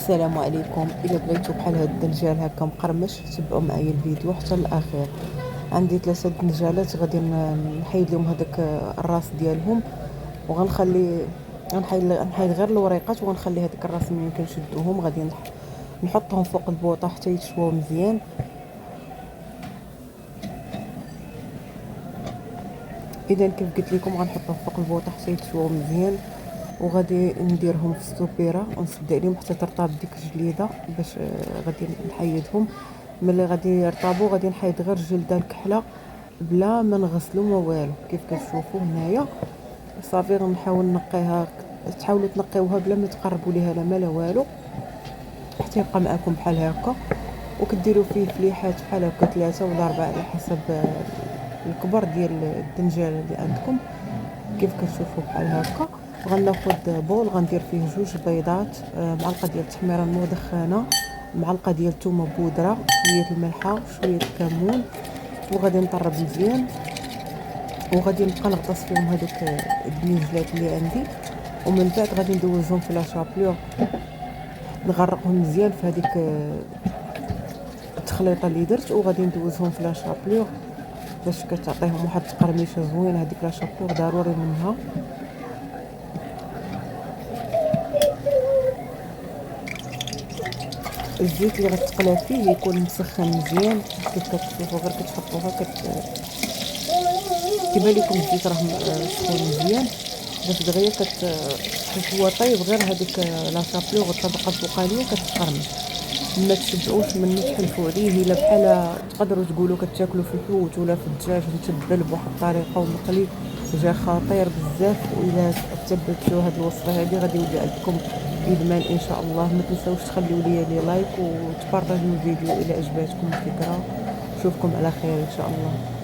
السلام عليكم. الا بغيتو بحال هاد الدنجال هكا مقرمش تبعوا معايا الفيديو حتى الاخير. عندي 3 دنجالات غادي نحيد لهم هذاك الراس ديالهم، وغنخلي غنحيد غير الوريقات، وغنخلي هذيك الراس ملي كنشدوهم غادي نحطهم فوق البوطه حتى يتشواو مزيان. اذا كيف قلت لكم غنحطهم فوق البوطه حتى يتشواو مزيان، وغادي نديرهم في السوبيره ونسد عليهم حتى ترطاب ديك الجليده باش غادي نحيدهم. ملي غادي يرطبوا غادي نحيد غير الجلده الكحله بلا ما نغسلو ما والو. كيف كتشوفوا هنايا صافي غنحاول نقيها، تحاولوا تنقيوها بلا ما تقربوا ليها لا ما لا والو حتى يبقى معكم بحال هكا. وكديروا فيه فليحات بحال هكا 3 ولا 4 على حسب الكبر ديال الدنجاله اللي عندكم. كيف كتشوفوا بحال هكا غناخد بول غندير فيه 2 بيضات، معلقه ديال التحميره المدخنه، معلقه ديال الثومه بودره، شويه الملحه، شويه الكمون، وغادي نطرب مزيان. وغادي نبقى نغطس فيهم هذوك الدنيجلات اللي عندي، ومن بعد غادي ندوزهم في لاشابلور نغرقهم مزيان في هذيك التخليطه اللي درت، وغادي ندوزهم في لاشابلور باش كتعطيهم واحد التقرميشه زوينه. هذيك لاشابلور ضروري منها. الزيت اللي غتقلى فيه يكون مسخن مزيان. كيف كتشوفوا غير كتحطوها كيبان لكم الزيت راه سخون مزيان باش دغيا هو طيب. غير هذيك لاشابلور الطبقه الفوقانيه كتقرمش، ما تشبعوش منه تحلفوا عليه. الا بحال تقدروا تقولوا كتاكلوا في الحوت ولا في الدجاج متبل بواحد الطريقه ومقلي، جا خطير بزاف. والا تبعتوا هذه الوصفه هذه غادي يولي عندكم ادمان ان شاء الله. ما تنساوش تخليوا لي لايك وتبارطاجيو الفيديو الى عجباتكم الفكره. نشوفكم على خير ان شاء الله.